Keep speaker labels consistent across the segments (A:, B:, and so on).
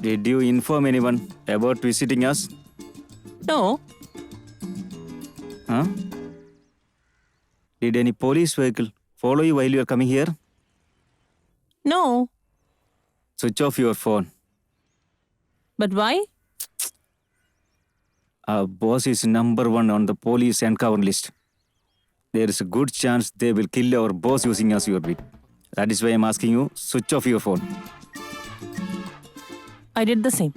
A: Did you inform anyone about visiting us?
B: No.
A: Huh? Did any police vehicle follow you while you are coming here?
B: No.
A: Switch off your phone.
B: But why?
A: Our boss is #1 on the police encounter list. There is a good chance they will kill our boss using us your bit. That is why I'm asking you, switch off your phone.
B: I did the same.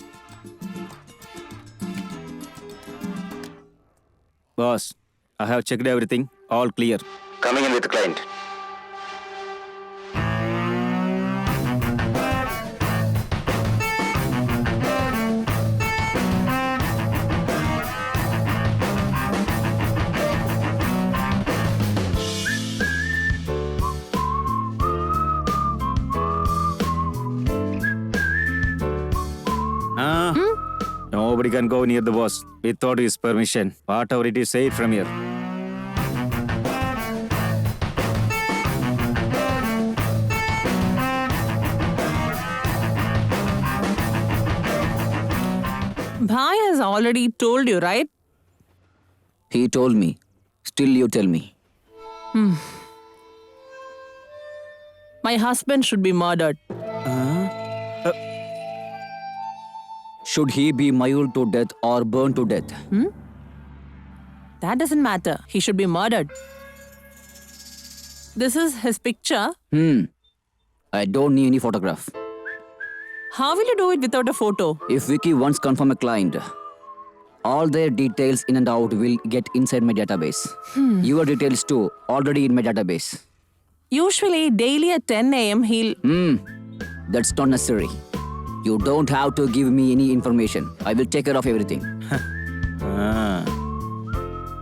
A: Boss, I have checked everything. All clear. Coming in with the client. Nobody can go near the boss without his permission. Whatever it is, say it from here.
B: Bhai has already told you, right?
C: He told me. Still you tell me.
B: My husband should be murdered.
C: Should he be mauled to death or burned to death?
B: That doesn't matter. He should be murdered. This is his picture.
C: I don't need any photograph.
B: How will you do it without a photo?
C: If Vicky once confirm a client, all their details in and out will get inside my database. Your details too, already in my database.
B: Usually, daily at 10 a.m., he'll...
C: That's not necessary. You don't have to give me any information. I will take care of everything.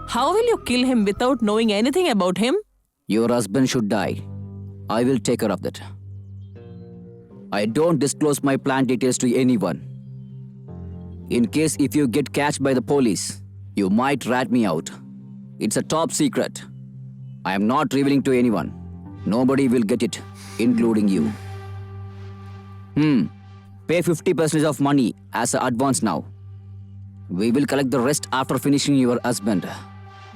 B: How will you kill him without knowing anything about him?
C: Your husband should die. I will take care of that. I don't disclose my plan details to anyone. In case if you get catched by the police, you might rat me out. It's a top secret. I am not revealing to anyone. Nobody will get it, including you. Pay 50% of money as an advance now. We will collect the rest after finishing your husband.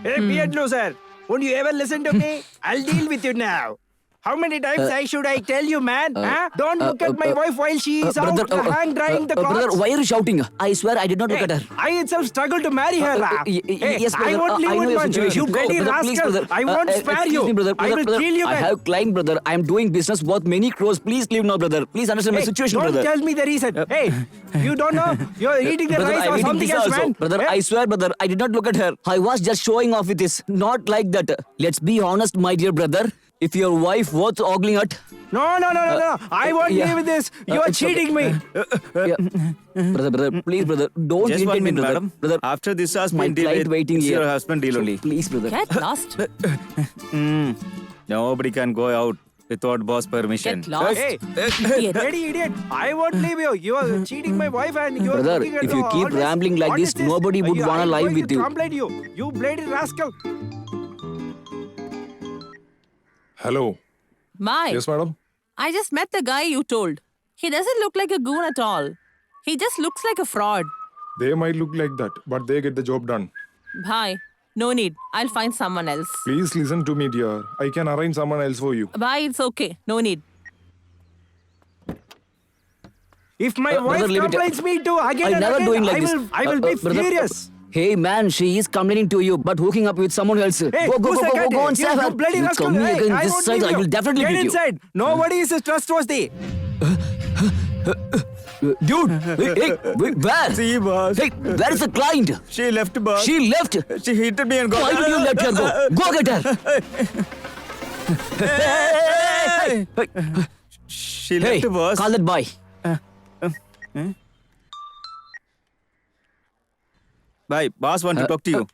D: Hey, beard loser! Won't you ever listen to me? I'll deal with you now. How many times should I tell you, man? Don't look at my wife while she is out hang drying the clothes.
C: Brother, why are you shouting? I swear I did not look at her.
D: I itself struggled to marry her.
C: Yes, brother.
D: I won't
C: I know
D: leave
C: your
D: one.
C: situation.
D: You bloody
C: Brother,
D: rascal.
C: please, brother.
D: I won't spare you.
C: Me, brother,
D: I will kill you,
C: I
D: man.
C: have client, brother. I am doing business worth many crores. Please leave now, brother. Please understand my situation,
D: don't
C: brother.
D: tell me the reason. Hey, you don't know? You're eating the
C: Brother,
D: rice
C: I'm
D: or
C: eating
D: something
C: pizza
D: else,
C: also.
D: man.
C: Brother, I swear, brother, I did not look at her. I was just showing off with this. Not like that. Let's be honest, my dear brother. If your wife worth ogling at...
D: No. I won't
C: yeah.
D: live with this. You are
C: It's
D: cheating
C: okay.
D: me.
C: Brother, please, brother. Don't
A: Just 1
C: irritate me,
A: minute,
C: brother.
A: madam.
C: Brother,
A: After this has
C: my
A: been deal
C: client
A: with,
C: waiting
A: it's
C: here.
A: your husband deal only.
C: Please, brother.
B: Get lost.
A: Nobody can go out without boss permission.
B: Get lost.
D: Hey,
B: Idiot.
D: bloody idiot. I won't leave you. You are cheating my wife and you are
C: Brother,
D: looking at
C: if you
D: all
C: keep
D: this.
C: rambling like
D: What
C: this,
D: is this?
C: nobody would wanna
D: I'm
C: live
D: going
C: with
D: to
C: you.
D: complain you. You bloody rascal.
E: Hello.
B: Bye.
E: Yes, madam.
B: I just met the guy you told. He doesn't look like a goon at all. He just looks like a fraud.
E: They might look like that, but they get the job done.
B: Bye. No need. I'll find someone else.
E: Please listen to me, dear. I can arrange someone else for you.
B: Bye. It's okay. No need.
D: If my
C: brother,
D: wife
C: leave it.
D: complains me to again
C: I'm
D: and
C: never
D: again,
C: doing like this.
D: I will be
C: brother,
D: furious.
C: Hey man, she is complaining to you, but hooking up with someone else.
D: Hey,
C: go
D: who's that guy
C: and
D: there?
C: save her.
D: You bloody
C: You
D: rascal.
C: come
D: Hey,
C: again
D: I
C: this
D: won't
C: side,
D: leave
C: I
D: you.
C: will definitely
D: Get
C: beat you.
D: inside. Nobody is trustworthy.
C: Dude, hey, where?
A: See, boss.
C: Hey, where is the client?
A: She left, boss.
C: She left.
A: She hit me and got.
C: Why did you let her go? Go get her.
A: Hey!
C: Hey,
A: She
C: hey,
A: left, boss.
C: call that boy.
A: Bye, boss want to talk to you.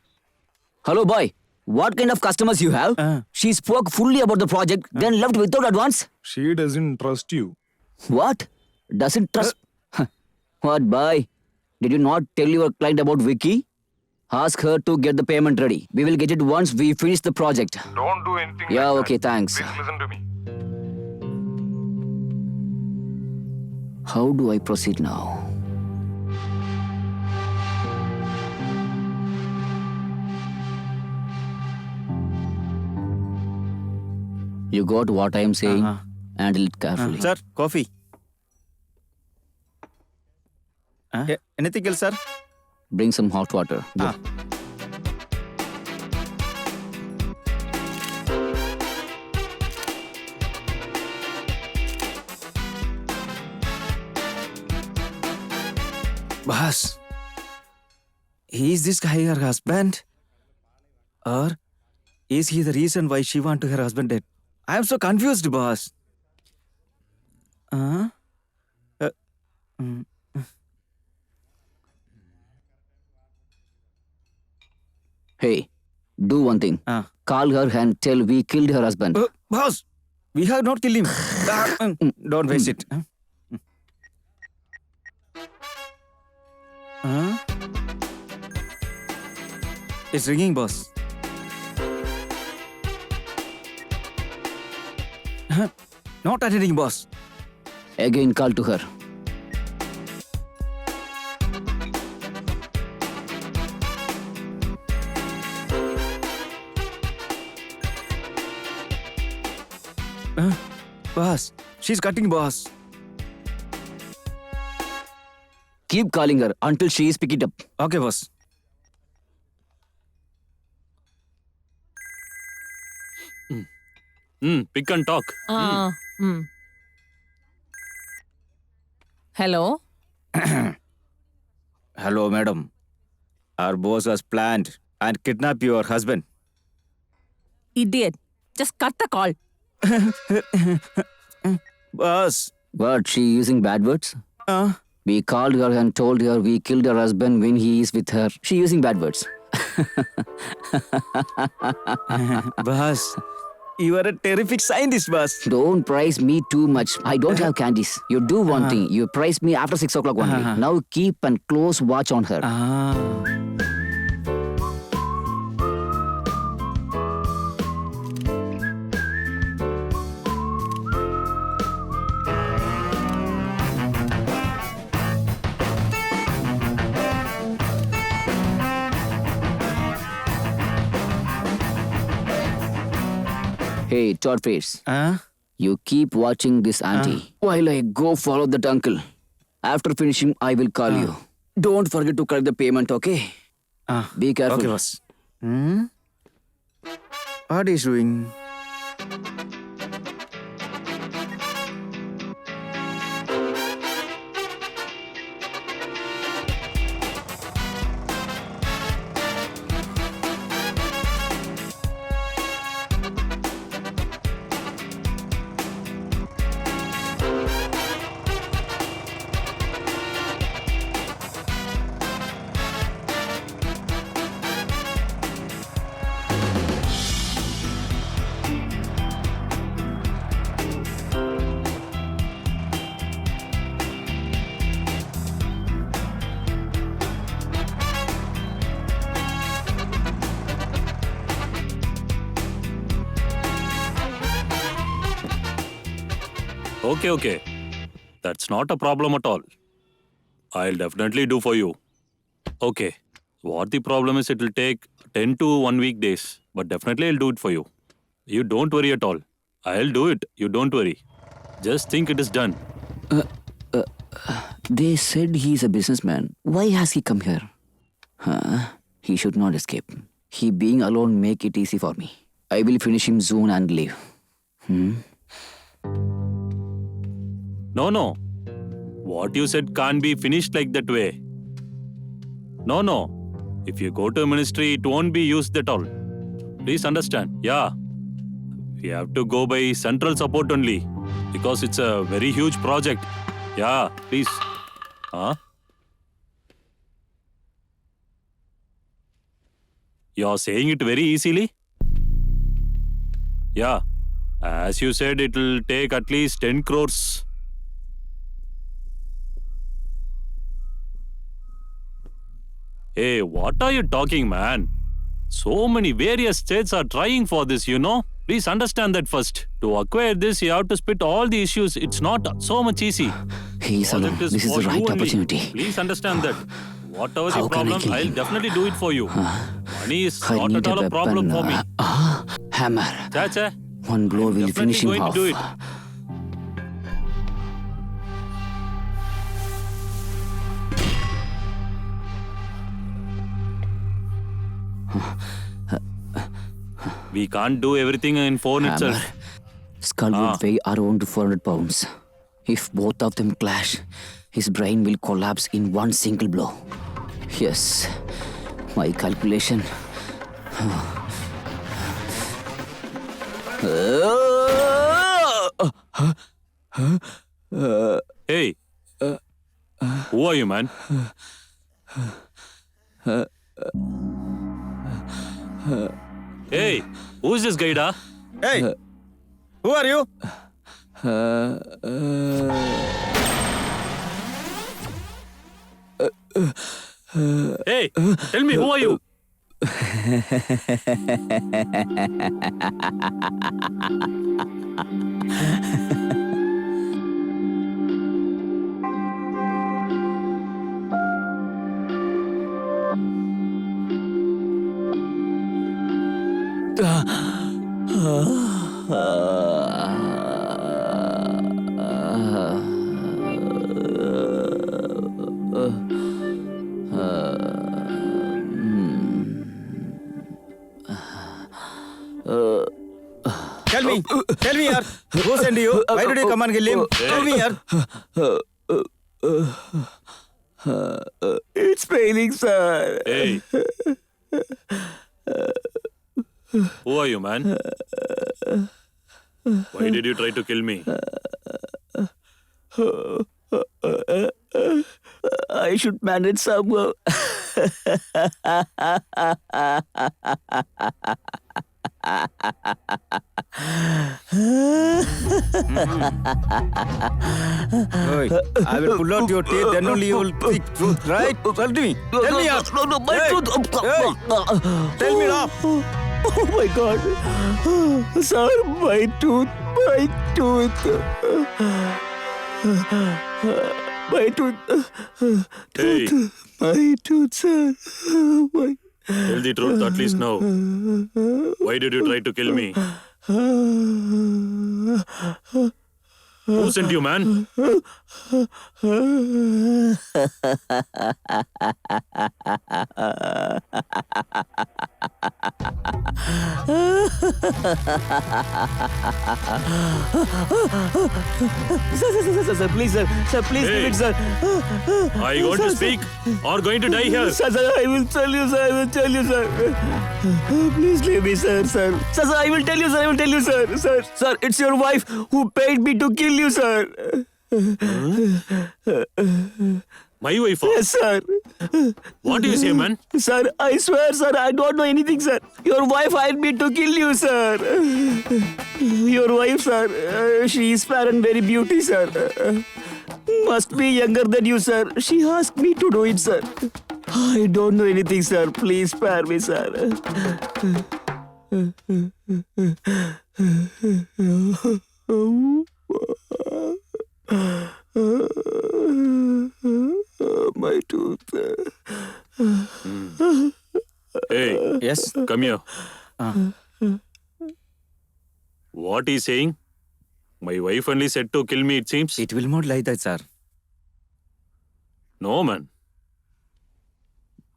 C: Hello, boy. What kind of customers you have? She spoke fully about the project, then left without advance.
E: She doesn't trust you.
C: What? Doesn't trust? What, boy? Did you not tell your client about Vicky? Ask her to get the payment ready. We will get it once we finish the project.
E: Don't do anything.
C: Yeah, okay, thanks.
E: Listen to me.
C: How do I proceed now? You got what I am saying? Handle it carefully.
A: Sir, coffee. Anything else, sir?
C: Bring some hot water. Go.
A: Boss, is this guy her husband? Or is he the reason why she want to her husband dead? I am so confused, boss.
C: Hey, do one thing. Call her and tell we killed her husband.
A: Boss, we have not killed him. Don't waste it. It's ringing, boss. Not attending, boss.
C: Again, call to her.
A: Boss, she's cutting, boss.
C: Keep calling her until she is pick it up.
A: Okay, boss.
F: Pick and talk.
B: Hello?
A: Hello, madam. Our boss has planned and kidnapped your husband.
B: Idiot. Just cut the call.
A: Boss.
C: What, she using bad words? We called her and told her we killed her husband when he is with her. She using bad words.
A: Boss, you are a terrific scientist, boss.
C: Don't praise me too much. I don't have candies. You do one thing. You praise me after 6 o'clock only. Now keep and close watch on her. Hey, Todd Face. You keep watching this auntie while I go follow that uncle. After finishing, I will call you. Don't forget to collect the payment, okay? Be careful.
A: Okay, boss. What is doing?
F: Okay. That's not a problem at all. I'll definitely do for you. Okay. What the problem is, it will take 10 to 1 week days. But definitely I'll do it for you. You don't worry at all. I'll do it. You don't worry. Just think it is done.
C: They said he's a businessman. Why has he come here? He should not escape. He being alone make it easy for me. I will finish him soon and leave.
F: No. What you said can't be finished like that way. No, no. If you go to ministry, it won't be used at all. Please understand. Yeah. We have to go by central support only. Because it's a very huge project. Yeah, please. Huh? You're saying it very easily? Yeah. As you said, it will take at least 10 crores. Hey, what are you talking, man? So many various states are trying for this, you know? Please understand that first. To acquire this, you have to split all the issues. It's not so much easy.
C: He's alone.
F: Project
C: This is
F: for
C: the right
F: you only.
C: opportunity.
F: Please understand that. Whatever
C: How
F: the
C: can I
F: problem,
C: kill
F: I'll
C: him?
F: definitely do it for you. Money is
C: I
F: not
C: need
F: at all a problem for me.
C: Hammer.
F: Chacha,
C: One blow will
F: definitely
C: finish him
F: going to
C: off.
F: do it. We can't do everything in phone
C: Hammer.
F: itself.
C: Skull would weigh around 400 pounds. If both of them clash, his brain will collapse in one single blow. Yes, my calculation.
F: Hey, who are you, man? Hey, who is this guy, da?
A: Hey, who are you?
F: Hey, tell me, who are you?
A: Tell me, yaar. Who sent you? Why did you come and kill him? Tell me, yaar.
C: It's paining, sir.
F: Hey. Who are you, man? Why did you try to kill me?
C: I should manage somehow.
A: Oi, I will pull out your teeth, then only you will speak truth, right? Tell me. Tell me, yaar.
C: No, my
A: Hey,
C: tooth.
A: hey, tell me now.
C: Oh my God. Sir, my tooth. My tooth. My tooth.
F: Hey.
C: My tooth, sir. My...
F: Tell the truth at least now. Why did you try to kill me? Who sent you, man?
C: Sir, please, sir. Sir, please leave it, sir.
F: Are you going to speak or going to die here?
C: Sir, I will tell you, sir. I will tell you, sir. Please leave me, sir. Sir, I will tell you, sir. I will tell you, sir. Sir, it's your wife who paid me to kill you, sir.
F: My wife?
C: Yes, sir.
F: What do you say, man?
C: Sir, I swear, sir, I don't know anything, sir. Your wife hired me to kill you, sir. Your wife, sir, she is fair and very beauty, sir. Must be younger than you, sir. She asked me to do it, sir. I don't know anything, sir. Please spare me, sir. My tooth.
F: Hey,
A: Yes.
F: come here. What is saying? My wife only said to kill me, it seems.
A: It will not like that, sir.
F: No, man.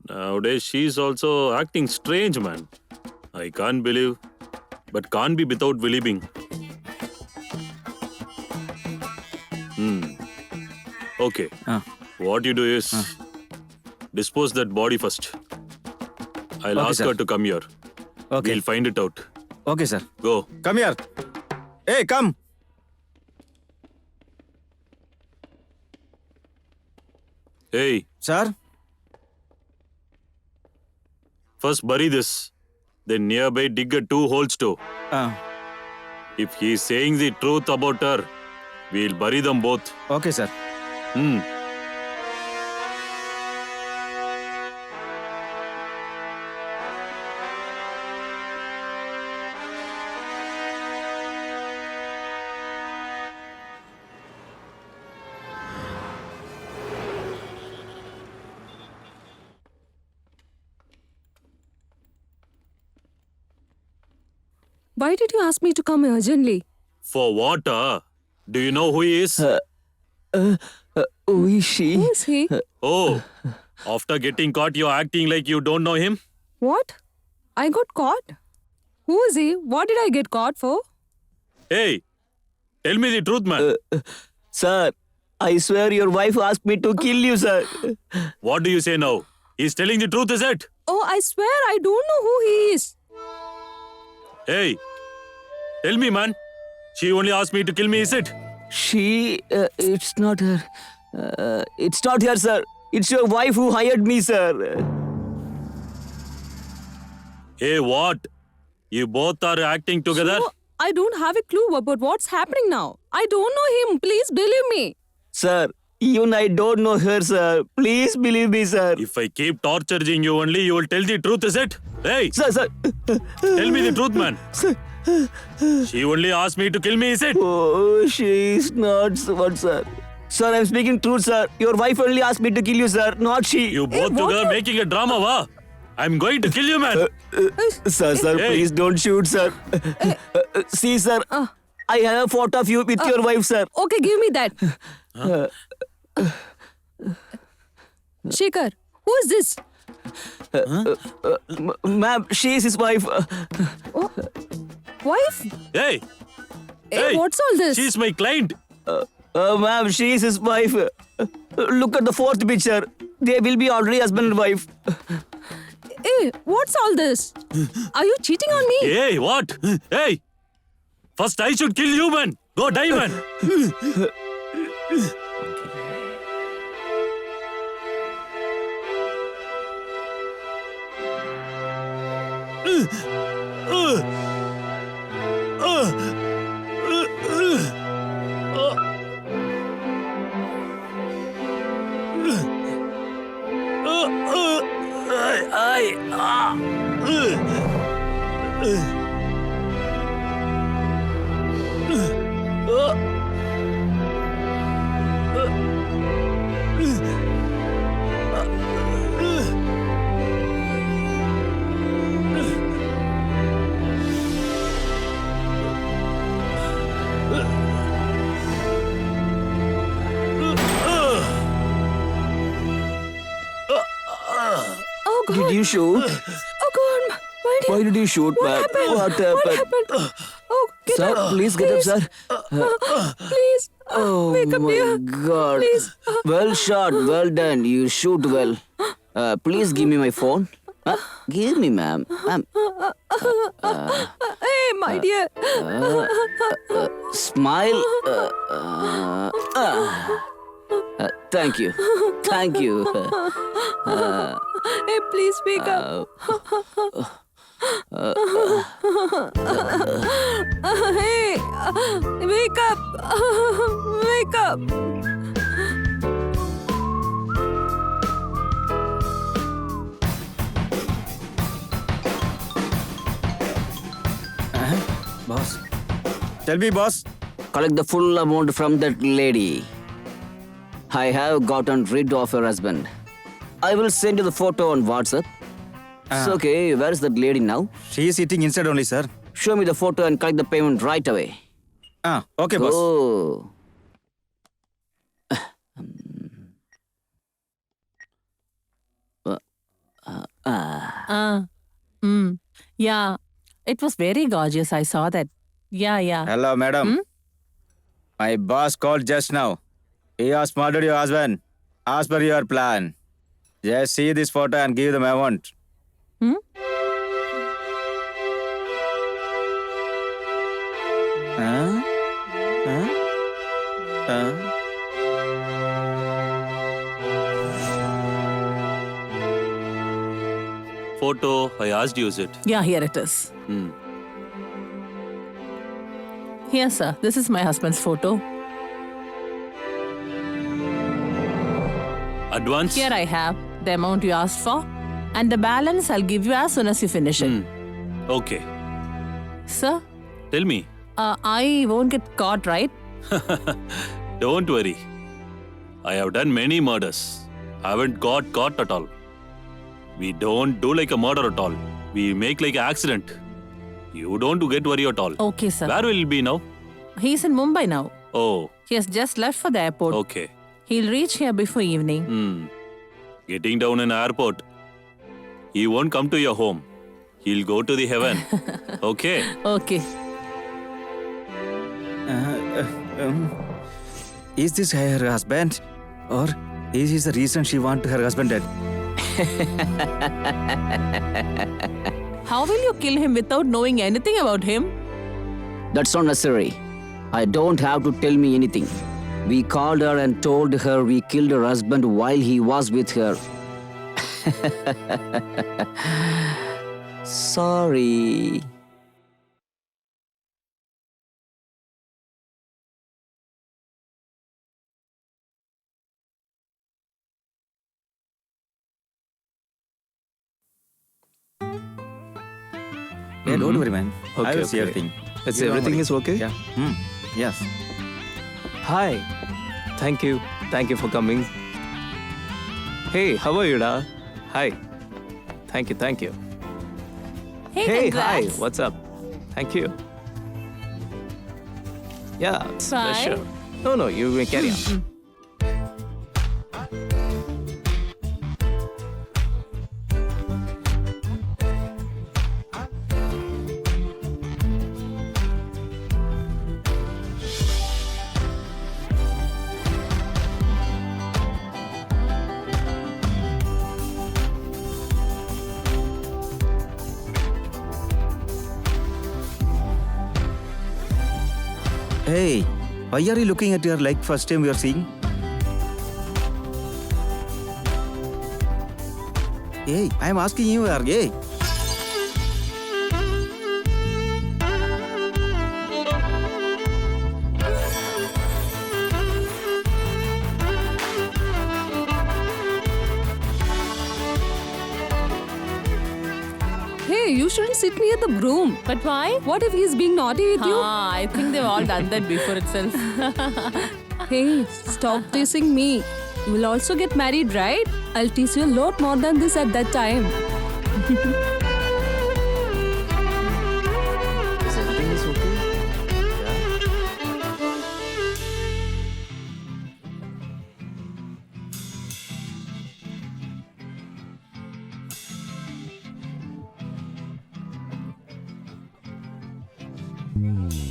F: Nowadays, she's also acting strange, man. I can't believe, but can't be without believing. Okay.
A: Ah.
F: What you do is dispose that body first. I'll
A: Okay,
F: ask
A: sir.
F: her to come here.
A: Okay.
F: We'll find it out.
A: Okay, sir.
F: Go.
A: Come here. Hey, come.
F: Hey,
A: Sir?
F: first bury this. Then nearby dig a 2 holes too.
A: Ah,
F: If he is saying the truth about her, we'll bury them both.
A: okay, sir.
F: Hmm.
G: Why did you ask me to come urgently?
F: For what? Do you know who he is?
C: Who is she?
G: Who is he?
F: Oh, after getting caught, you're acting like you don't know him?
G: What? I got caught? Who is he? What did I get caught for?
F: Hey, tell me the truth, man.
C: Sir, I swear your wife asked me to kill you, sir.
F: What do you say now? He's telling the truth, is it?
G: Oh, I swear I don't know who he is.
F: Hey, tell me, man. She only asked me to kill me, is it?
C: She, it's not her. It's not her, sir. It's your wife who hired me, sir.
F: Hey, what? You both are acting together?
G: So, I don't have a clue about what's happening now. I don't know him. Please believe me.
C: Sir, even I don't know her, sir. Please believe me, sir.
F: If I keep torturing you only, you will tell the truth, is it? Hey,
C: Sir, sir.
F: tell me the truth, man.
C: Sir.
F: She only asked me to kill me, is it?
C: Oh, she is not what, sir. Sir, I'm speaking truth, sir. Your wife only asked me to kill you, sir, not she.
F: You both
G: what
F: together
G: you-
F: making a drama, wa? I'm going to kill you, man.
C: Sir,
F: Hey.
C: please don't shoot, sir. See, sir, I have a photo of you with your wife, sir.
G: Okay, give me that. Shekhar, who is this?
C: Ma'am, she is his wife.
G: Wife?
F: Hey,
G: Hey, what's all this?
F: she's my client.
C: Ma'am, she is his wife. Look at the fourth picture. They will be already husband and wife.
G: Hey, what's all this? Are you cheating on me?
F: Hey, what? Hey, first I should kill you, man. Go die, man.
G: Oh God!
C: Did you shoot?
G: Oh God!
C: Why did you shoot, ma'am? What happened?
G: Oh, get
C: Sir,
G: up!
C: please get up, sir.
G: Please,
C: Oh
G: wake up,
C: my
G: dear.
C: God.
G: Please.
C: Well shot, well done. You shoot well. Please give me my phone. Give me, ma'am.
G: Hey, my dear.
C: Smile. Thank you. Thank you.
G: Hey, please wake up. Hey, wake up. Wake up.
A: Boss. Tell me, boss.
C: Collect the full amount from that lady. I have gotten rid of her husband. I will send you the photo on WhatsApp. It's okay. Where is that lady now?
A: She is sitting inside only, sir.
C: Show me the photo and collect the payment right away.
A: Okay, boss.
C: Oh.
B: Yeah, it was very gorgeous. I saw that. Yeah.
A: Hello, madam. My boss called just now. He has murdered your husband as per your plan. Just see this photo and give them amount.
B: Hmm?
A: Huh? Huh? Huh?
F: Photo, I asked you, is it?
B: Yeah, here it is.
F: Hmm.
B: Here, sir. This is my husband's photo.
F: Advance?
B: Here I have the amount you asked for. And the balance I'll give you as soon as you finish it.
F: Okay.
B: Sir,
F: Tell me.
B: I won't get caught, right?
F: Don't worry. I have done many murders. I haven't got caught at all. We don't do like a murder at all. We make like an accident. You don't get worry at all.
B: Okay, sir.
F: Where will he be now?
B: He's in Mumbai now.
F: Oh,
B: He has just left for the airport.
F: okay.
B: He'll reach here before evening.
F: Getting down in airport. He won't come to your home. He'll go to the heaven. Okay.
B: Okay.
A: Is this her husband? Or is this the reason she want her husband dead?
B: How will you kill him without knowing anything about him?
C: That's not necessary. I don't have to tell me anything. We called her and told her we killed her husband while he was with her. Sorry.
A: Yeah, don't worry, man. I
D: Okay,
A: will see
D: okay.
A: everything.
D: Is
A: You don't
D: everything
A: worry.
D: is okay?
A: Yeah. Yes.
D: Hi. Thank you. Thank you for coming. Hey, how are you, da? Hi. Thank you. Thank you.
B: Hey,
D: Hey, hi.
B: congrats.
D: What's up? Thank you. Yeah, it's a
B: Bye.
D: pleasure. No, you may carry on.
A: Hey, why are you looking at her like first time we are seeing? Hey, I am asking you, are gay?
G: Hey, you shouldn't sit near the broom.
B: But why?
G: What if he's being naughty with you?
B: I think they've all done that before itself.
G: Hey, stop teasing me. You will also get married, right? I'll tease you a lot more than this at that time.
A: Is everything is okay? Yeah.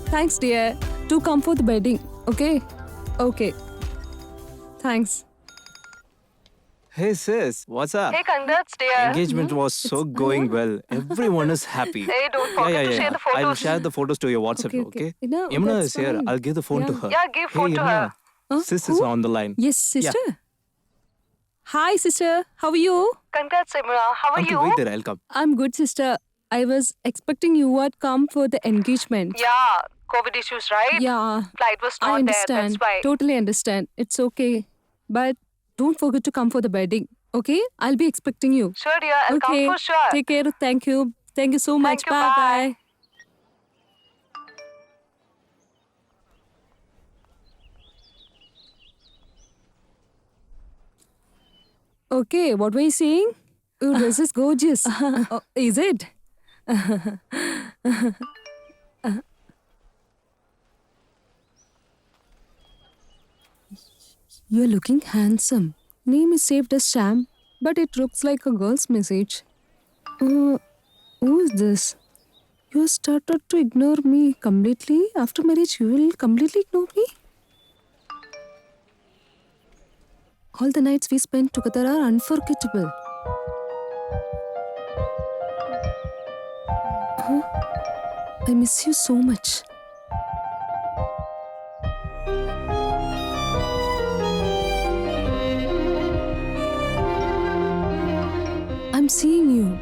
G: Thanks, dear. Do come for the wedding, okay? Okay. Thanks.
D: Hey sis, what's up?
H: Hey, congrats, dear.
D: Engagement was so going well. Everyone is happy.
H: Hey, don't forget to share the
D: I'll
H: photos.
D: share the photos to your WhatsApp,
G: Okay,
D: okay?
G: okay. No,
D: Yamuna
G: that's
D: is here.
G: fine.
D: I'll give the phone to
G: Yeah.
D: her.
H: Yeah, give phone
D: hey,
H: to
D: Yamuna.
G: Huh?
D: Sis is
G: Who?
D: on the line.
G: Yes, sister. Hi, sister. How are you?
H: Congrats, Imra. How are
D: Uncle,
H: you?
D: wait there. I'll come.
G: I'm good, sister. I was expecting you would come for the engagement.
H: Yeah, COVID issues, right?
G: Yeah,
H: Flight was
G: I
H: not there,
G: understand.
H: that's why.
G: Totally understand. It's okay. But don't forget to come for the wedding. Okay? I'll be expecting you.
H: Sure, dear. I'll
G: okay.
H: come for sure.
G: Take care. Thank you. Thank you so much.
H: you, bye.
G: Okay, what were you saying? Your dress is gorgeous. Oh, is it? You're looking handsome. Name is saved as Sham, but it looks like a girl's message. Who is this? You started to ignore me completely. After marriage, you will completely ignore me? All the nights we spent together are unforgettable. Huh? I miss you so much. I'm seeing you.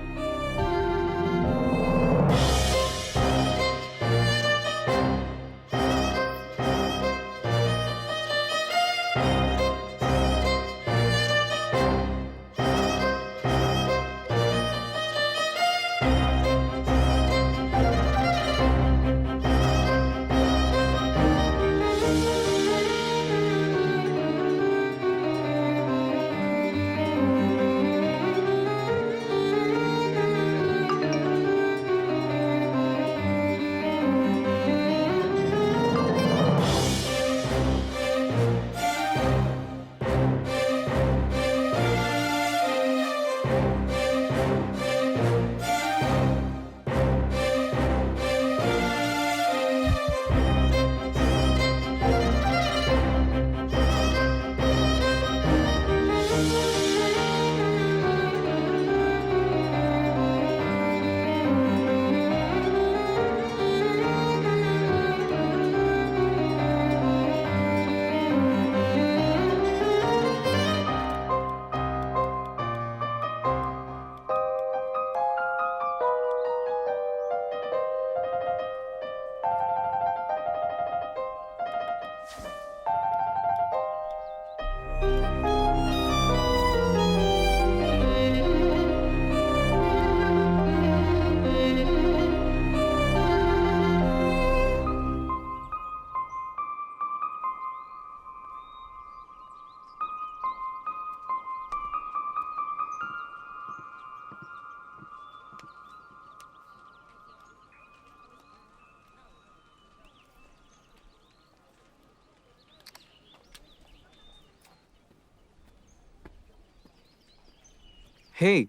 D: Hey,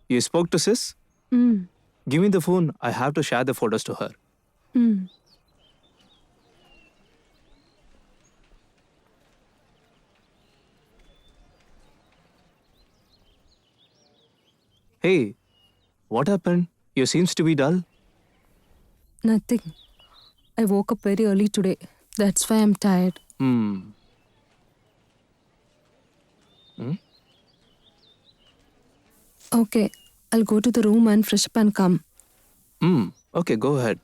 D: you spoke to sis?
G: Mm.
D: Give me the phone. I have to share the photos to her.
G: Mm.
D: Hey, what happened? You seems to be dull.
G: Nothing. I woke up very early today. That's why I'm tired. Okay, I'll go to the room and fresh up and come.
D: Okay, go ahead.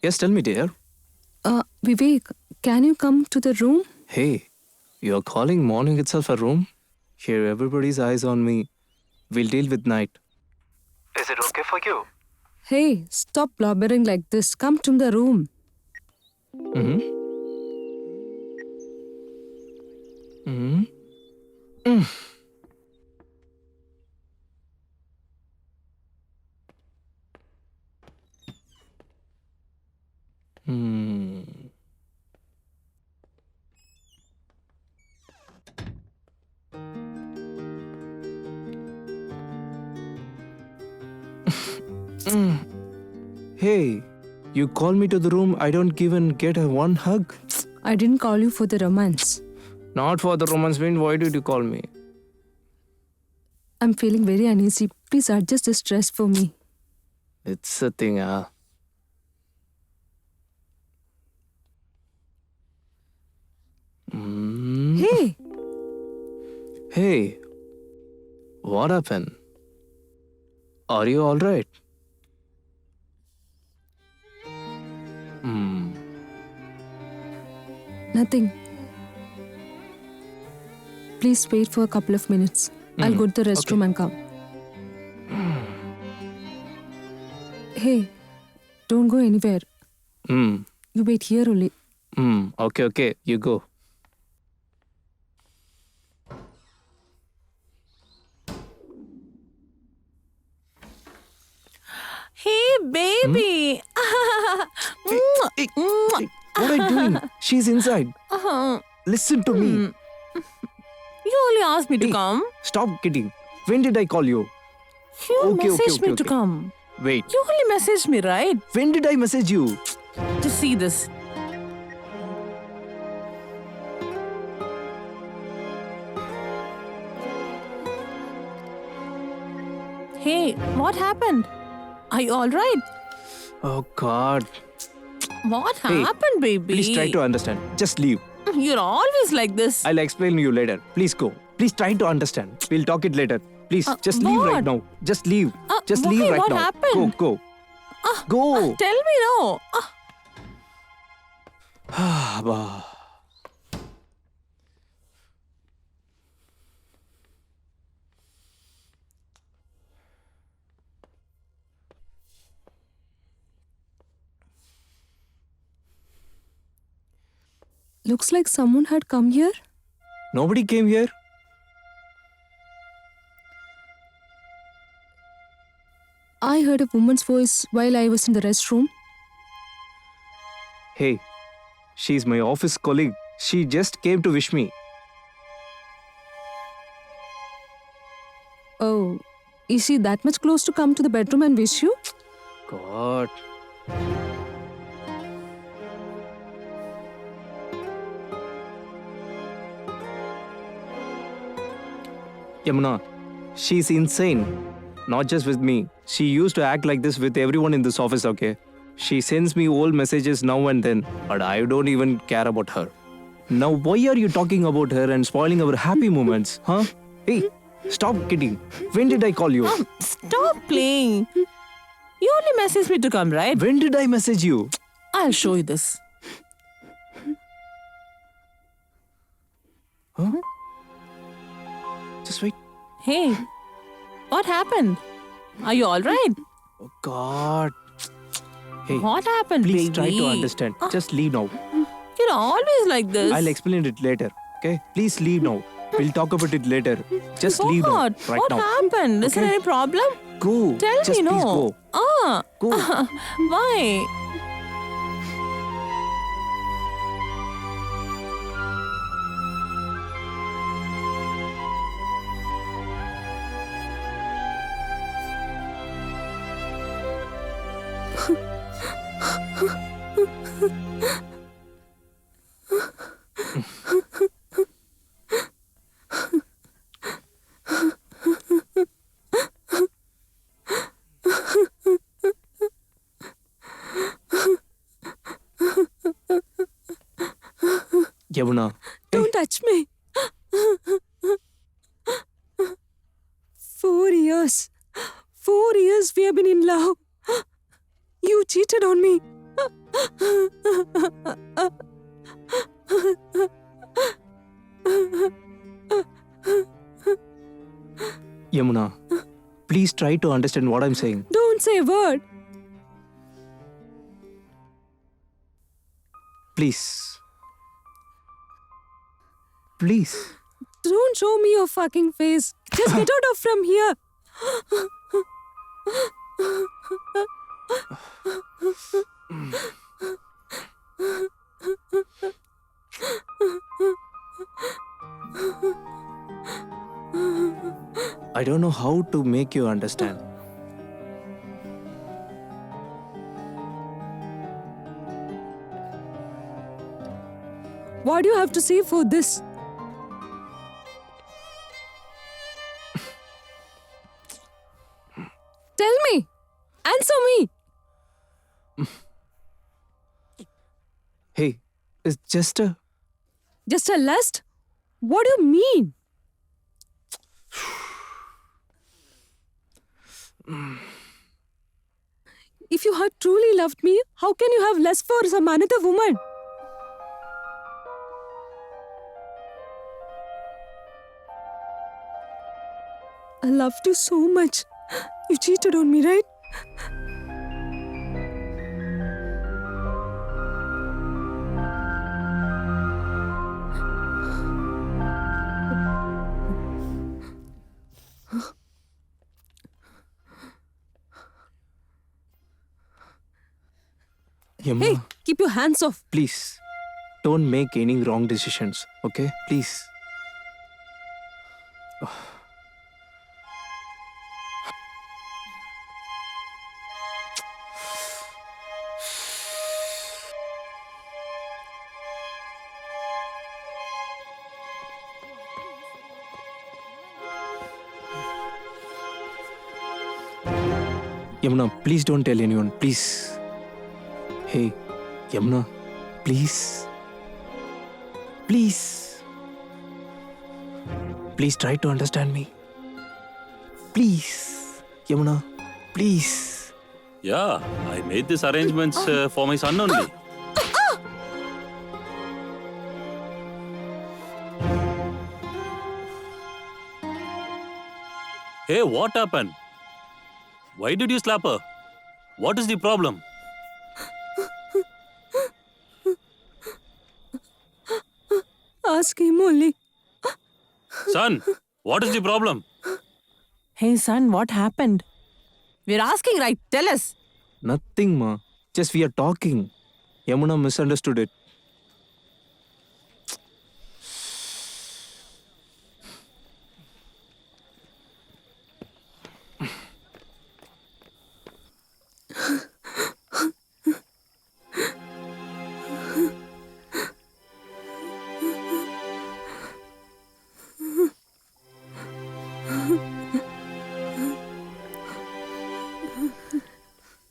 I: Yes, tell me, dear.
G: Vivek, can you come to the room?
I: Hey, you're calling morning itself a room? Here, everybody's eyes on me. We'll deal with night. Is it okay for you?
G: Hey, stop blubbering like this. Come to the room.
I: Mm-hmm. Mm-hmm. Mm. Hmm. Hey, you call me to the room, I don't even get a one hug.
G: I didn't call you for the romance.
I: Not for the romance, mean, why did you call me?
G: I'm feeling very uneasy. Please adjust this dress for me.
I: It's a thing,
G: Hey,
I: Hey, what happened? Are you alright?
G: nothing. Please wait for a couple of minutes. I'll go to the restroom and come. Hey, don't go anywhere.
I: Hmm.
G: You wait here only.
I: Okay, you go.
B: Hey, baby.
I: Hey, what are you doing? She's inside. Listen to me.
B: You only asked me to
I: Hey.
B: come.
I: Stop kidding. When did I call you?
B: You
I: Okay,
B: messaged me to
I: okay.
B: come.
I: Wait,
B: You only messaged me, right?
I: when did I message you?
B: To see this. Hey, what happened? Are you alright?
I: Oh God.
B: What
I: Hey,
B: happened, baby?
I: Please try to understand. Just leave.
B: You're always like this.
I: I'll explain you later. Please go. Please try to understand. We'll talk it later. Please, just leave right
B: what?
I: now. Just leave. Just
B: why?
I: leave right
B: What
I: now.
B: happened?
I: Go. Go.
B: Tell me no.
I: Bah.
G: Looks like someone had come here.
I: Nobody came here.
G: I heard a woman's voice while I was in the restroom.
I: Hey, she's my office colleague. She just came to wish me.
G: Oh, is she that much close to come to the bedroom and wish you?
I: God. Yamuna, she's insane. Not just with me. She used to act like this with everyone in this office, okay? She sends me old messages now and then, but I don't even care about her. Now, why are you talking about her and spoiling our happy moments, huh? Hey, stop kidding. When did I call you?
B: Stop playing. You only messaged me to come, right?
I: When did I message you?
B: I'll show you this.
I: Huh? Just wait.
B: Hey, what happened? Are you alright?
I: Oh, God. Hey,
B: What happened,
I: please
B: baby?
I: try to understand. Just leave now.
B: You're always like this.
I: I'll explain it later. Okay? Please leave now. We'll talk about it later. Just leave now.
B: What?
I: Right
B: What
I: now.
B: happened? Is there
I: Okay.
B: any problem?
I: Go.
B: Tell
I: Just
B: me
I: please
B: no.
I: go. Go.
B: Why?
I: Yamuna.
G: Don't touch me. 4 years. 4 years we have been in love. You cheated on me.
I: Yamuna, please try to understand what I'm saying.
G: Don't say a word.
I: Please. Please.
G: Don't show me your fucking face. Just get out of from here.
I: I don't know how to make you understand.
G: What do you have to say for this? Tell me. Answer me.
I: Hey, it's just a...
G: Just a lust? What do you mean? If you had truly loved me, how can you have lust for some another woman? I loved you so much. You cheated on me, right?
I: Yamuna,
G: Hey, keep your hands off.
I: please. Don't make any wrong decisions, okay? Please. Yamuna, please don't tell anyone, please. Hey, Yamuna, please. Please. Please try to understand me. Please. Yamuna, please.
F: Yeah, I made these arrangements for my son only. Hey, what happened? Why did you slap her? What is the problem?
G: Ask him only.
F: Son, what is the problem?
B: Hey, son, what happened? We're asking, right? Tell us.
I: Nothing, ma. Just we are talking. Yamuna misunderstood it.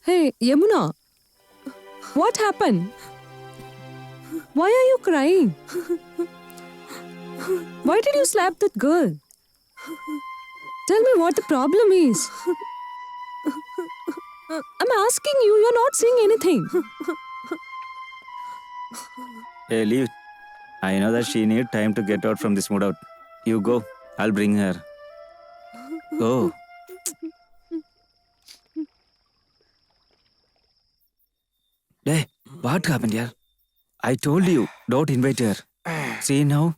G: Hey, Yamuna. What happened? Why are you crying? Why did you slap that girl? Tell me what the problem is. I'm asking you, you're not saying anything.
A: Hey, leave it. I know that she need time to get out from this mood out. You go. I'll bring her. Go. Hey, what happened here? I told you, don't invite her. See now?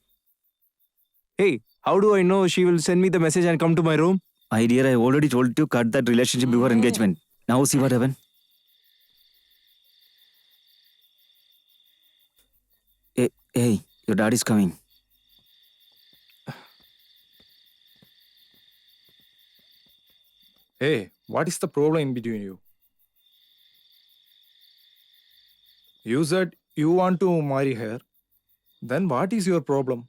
I: Hey, how do I know she will send me the message and come to my room?
A: My dear, I already told you to cut that relationship before engagement. Now see what happened. Hey, your dad is coming.
E: Hey, what is the problem in between you? You said you want to marry her. Then what is your problem?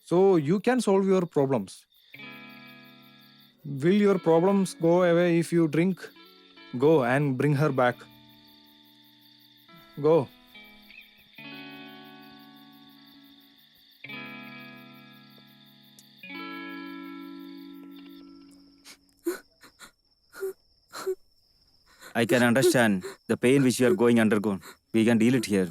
E: So you can solve your problems. Will your problems go away if you drink? Go and bring her back. Go.
A: I can understand the pain which you are going undergone. We can deal it here.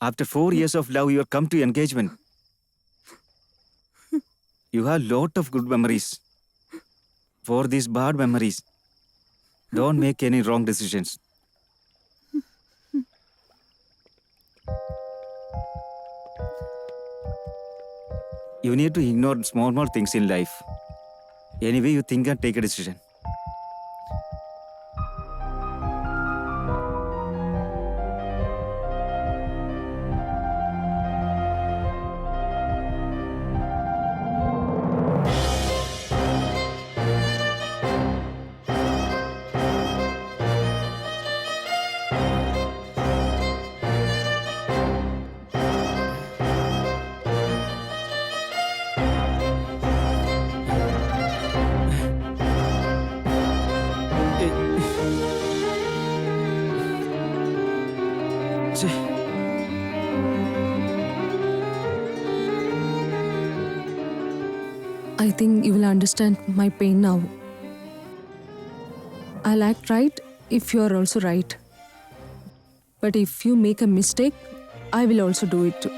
A: After 4 years of love, you have come to engagement. You have lot of good memories. For these bad memories, don't make any wrong decisions. You need to ignore small things in life. Anyway, you think and take a decision.
G: I think you will understand my pain now. I'll act right if you are also right. But if you make a mistake, I will also do it too.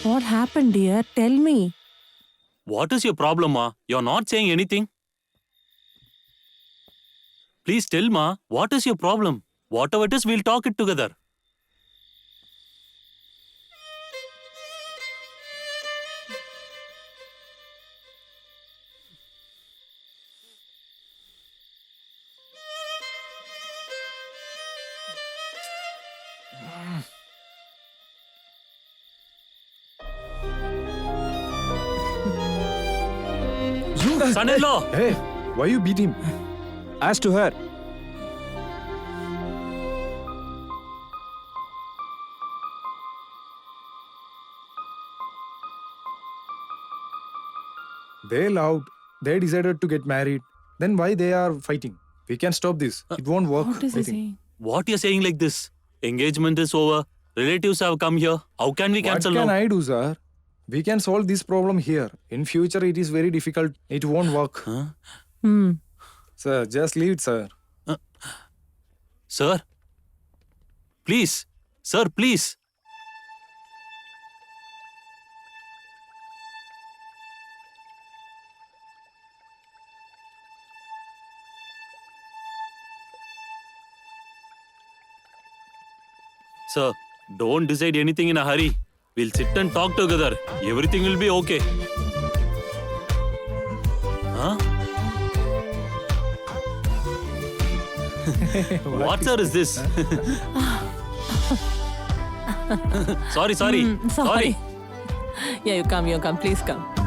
B: What happened, dear? Tell me.
F: What is your problem, Ma? You're not saying anything. Please tell, Ma, what is your problem? Whatever it is, we'll talk it together. Son-in-law!
E: Hey, why you beat him?
I: As to her,
E: They loved. They decided to get married. Then why they are fighting? We can stop this. It won't work.
B: What is
E: I
B: he
E: think.
B: saying?
F: What you're saying like this? Engagement is over. Relatives have come here. How can we
E: What
F: cancel
E: can
F: now?
E: I do, sir? We can solve this problem here. In future, it is very difficult. It won't work.
F: Huh?
E: Sir, just leave it, sir.
F: Sir? Please. Sir, please. Sir, don't decide anything in a hurry. We'll sit and talk together. Everything will be okay. Huh? What, sir, is this? Sorry.
B: Sorry. Yeah, you come, please come.